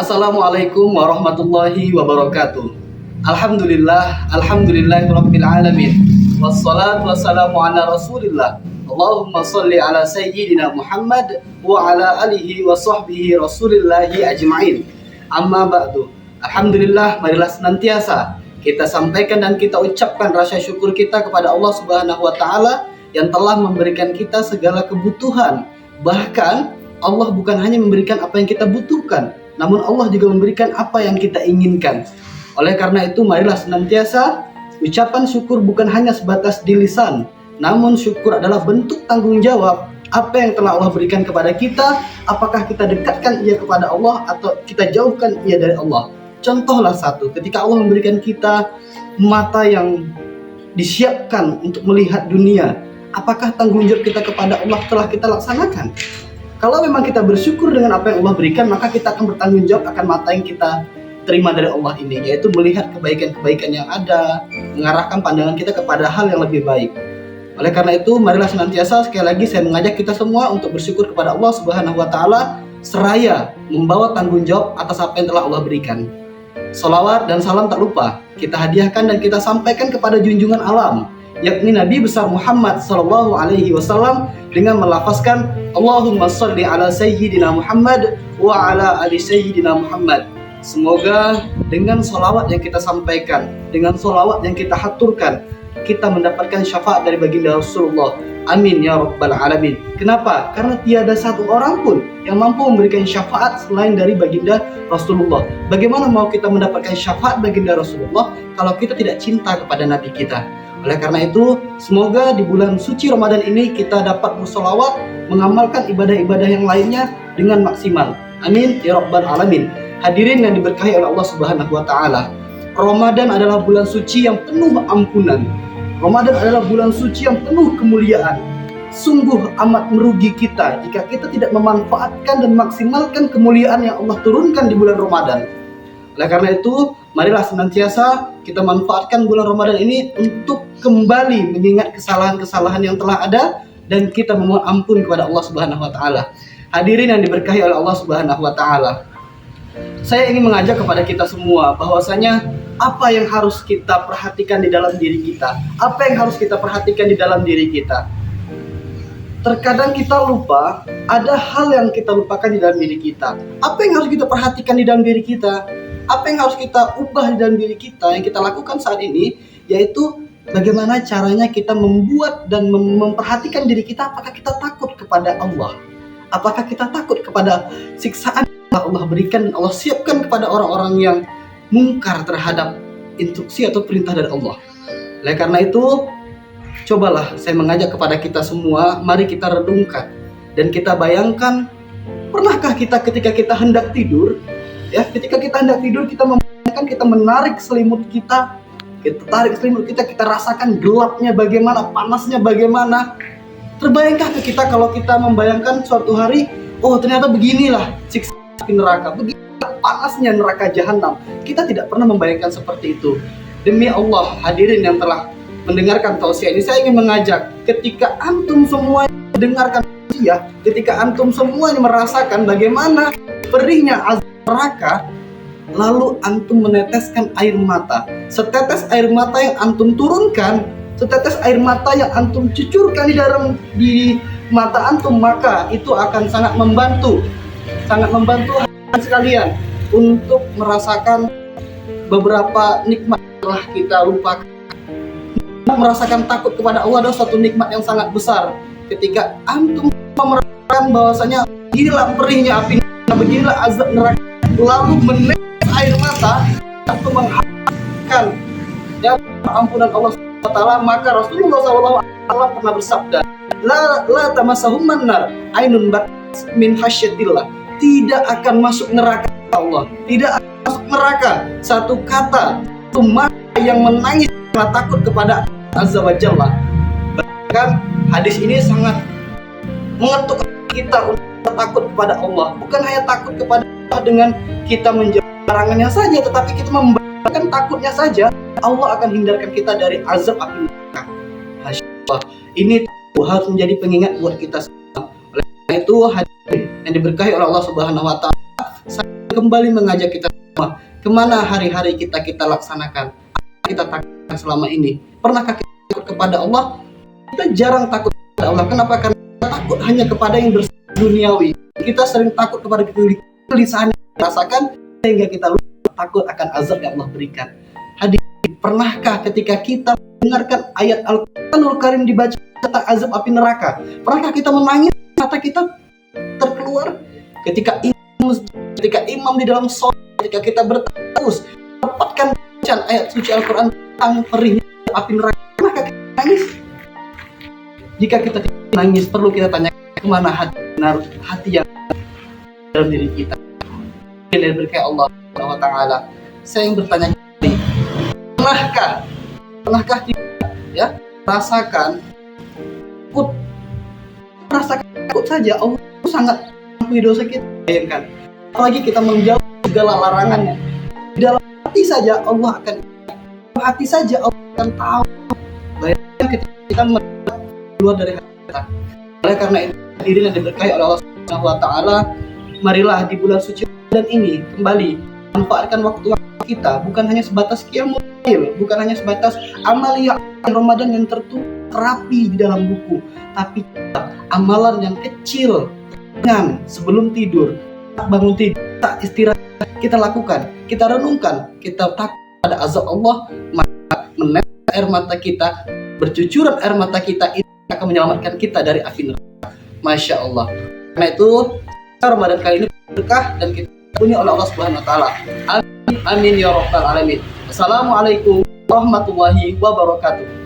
Assalamualaikum warahmatullahi wabarakatuh. Alhamdulillahirabbil alamin. Wassalatu wassalamu ala Rasulillah. Allahumma shalli ala sayyidina Muhammad wa ala alihi wa sahbihi Rasulillahi ajma'in. Amma ba'du. Alhamdulillah, marilah senantiasa kita sampaikan dan kita ucapkan rasa syukur kita kepada Allah Subhanahu wa taala yang telah memberikan kita segala kebutuhan. Bahkan Allah bukan hanya memberikan apa yang kita butuhkan, namun Allah juga memberikan apa yang kita inginkan. Oleh karena itu, marilah senantiasa ucapan syukur bukan hanya sebatas di lisan, namun syukur adalah bentuk tanggung jawab apa yang telah Allah berikan kepada kita. Apakah kita dekatkan ia kepada Allah atau kita jauhkan ia dari Allah. Contohlah satu, ketika Allah memberikan kita mata yang disiapkan untuk melihat dunia, apakah tanggung jawab kita kepada Allah telah kita laksanakan? Kalau memang kita bersyukur dengan apa yang Allah berikan, maka kita akan bertanggung jawab akan mata yang kita terima dari Allah ini, yaitu melihat kebaikan-kebaikan yang ada, mengarahkan pandangan kita kepada hal yang lebih baik. Oleh karena itu, marilah senantiasa sekali lagi saya mengajak kita semua untuk bersyukur kepada Allah Subhanahu wa taala seraya membawa tanggung jawab atas apa yang telah Allah berikan. Salawat dan salam tak lupa kita hadiahkan dan kita sampaikan kepada junjungan alam, yakni Nabi besar Muhammad sallallahu alaihi wasallam dengan melafazkan Allahumma shalli ala sayyidina Muhammad wa ala ali sayyidina Muhammad. Semoga dengan sholawat yang kita sampaikan, dengan sholawat yang kita haturkan, kita mendapatkan syafaat dari baginda Rasulullah. Amin ya rabbal alamin. Kenapa? Karena tiada satu orang pun yang mampu memberikan syafaat selain dari baginda Rasulullah. Bagaimana mau kita mendapatkan syafaat baginda Rasulullah kalau kita tidak cinta kepada Nabi kita? Oleh karena itu, semoga di bulan suci Ramadan ini kita dapat bersolawat, mengamalkan ibadah-ibadah yang lainnya dengan maksimal. Amin ya rabbal alamin. Hadirin yang diberkahi oleh Allah Subhanahu wa taala. Ramadan adalah bulan suci yang penuh ampunan. Ramadan adalah bulan suci yang penuh kemuliaan. Sungguh amat merugi kita jika kita tidak memanfaatkan dan maksimalkan kemuliaan yang Allah turunkan di bulan Ramadan. Oleh karena itu, marilah senantiasa kita manfaatkan bulan Ramadan ini untuk kembali mengingat kesalahan-kesalahan yang telah ada dan kita memohon ampun kepada Allah Subhanahu wa taala. Hadirin yang diberkahi oleh Allah Subhanahu wa taala. Saya ingin mengajak kepada kita semua bahwasanya apa yang harus kita perhatikan di dalam diri kita, apa yang harus kita perhatikan di dalam diri kita. Terkadang kita lupa, ada hal yang kita lupakan di dalam diri kita. Apa yang harus kita perhatikan di dalam diri kita? Apa yang harus kita ubah di dalam diri kita yang kita lakukan saat ini, yaitu bagaimana caranya kita membuat dan memperhatikan diri kita. Apakah kita takut kepada Allah? Apakah kita takut kepada siksaan yang Allah berikan dan Allah siapkan kepada orang-orang yang mungkar terhadap instruksi atau perintah dari Allah? Oleh karena itu, cobalah saya mengajak kepada kita semua, mari kita renungkan dan kita bayangkan, pernahkah kita ketika kita hendak tidur, ketika kita hendak tidur, kita membayangkan kita menarik selimut kita tarik selimut kita rasakan gelapnya bagaimana, panasnya bagaimana. Terbayangkah ke kita kalau kita membayangkan suatu hari, oh ternyata beginilah siksa neraka, beginilah panasnya neraka jahanam. Kita tidak pernah membayangkan seperti itu. Demi Allah, hadirin yang telah mendengarkan tausiah ini, saya ingin mengajak, ketika antum semua mendengarkan tausiah, ketika antum semuanya merasakan bagaimana perihnya azab neraka, lalu antum meneteskan air mata. Setetes air mata yang antum turunkan, setetes air mata yang antum cucurkan di mata antum, maka itu akan sangat membantu sekalian untuk merasakan beberapa nikmat yang telah kita lupakan. Merasakan takut kepada Allah adalah suatu nikmat yang sangat besar. Ketika antum merasakan bahwasanya beginilah perihnya api neraka, beginilah azab neraka, lalu menetes air mata, antum mengharapkan ampunan Allah SWT, maka Rasulullah SAW pernah bersabda, la tamassahum nar ainun batas min hasyatillah. Tidak akan masuk neraka Allah, tidak akan masuk neraka satu kata, satu mata yang menangis karena takut kepada Azza wa Jalla. Bahkan hadis ini sangat mengetuk kita untuk takut kepada Allah. Bukan hanya takut kepada Allah dengan kita menjauhi larangannya saja, tetapi kita membayangkan takutnya saja Allah akan hindarkan kita dari azab api neraka. Masya Allah, ini harus menjadi pengingat buat kita semua. Oleh karena itu, hadirin yang diberkahi oleh Allah Subhanahu wa taala, saya kembali mengajak kita semua, kemana hari-hari kita laksanakan, kita takutkan selama ini. Pernahkah kita takut kepada Allah? Kita jarang takut kepada Allah. Kenapa? Karena kita takut hanya kepada yang bersifat duniawi. Kita sering takut kepada kegelisahan yang kita rasakan, sehingga kita lupa takut akan azab yang Allah berikan. Hadirin, pernahkah ketika kita mendengarkan ayat Al-Quranul Karim dibaca tentang azab api neraka, pernahkah kita menangis, mata kita terkeluar? Ketika imam di dalam sholat, ketika kita berterus mendapatkan bacaan ayat suci Al-Quran tentang perihnya api neraka, pernahkah kita nangis? Jika kita nangis, perlu kita tanya kemana hati yang dalam diri kita. Berkah Allah SWT. Saya yang bertanya kembali, pernahkah kita rasakan takut saja? Allah sangat mengampuni dosa kita. Bayangkan, apalagi kita menjauh segala larangannya. Di dalam hati saja Allah akan tahu. Bayangkan ketika kita keluar dari hati kita. Oleh karena itu, hadirin yang diberkahi oleh Allah SWT, marilah di bulan suci dan ini kembali manfaatkan waktu kita, bukan hanya sebatas qiyamul lail, bukan hanya sebatas amalia Ramadan yang tertulis rapi di dalam buku, tapi amalan yang kecil dengan sebelum tidur, bangun tidur, tak istirahat, kita lakukan, kita renungkan, kita takut pada azab Allah, maka menetes air mata kita, bercucuran air mata kita, itu akan menyelamatkan kita dari api neraka. Masya Allah. Karena itu Ramadan kali ini berkah dan kita punya oleh Allah Subhanahu wa taala. Amin ya rabbal alamin. Assalamualaikum warahmatullahi wabarakatuh.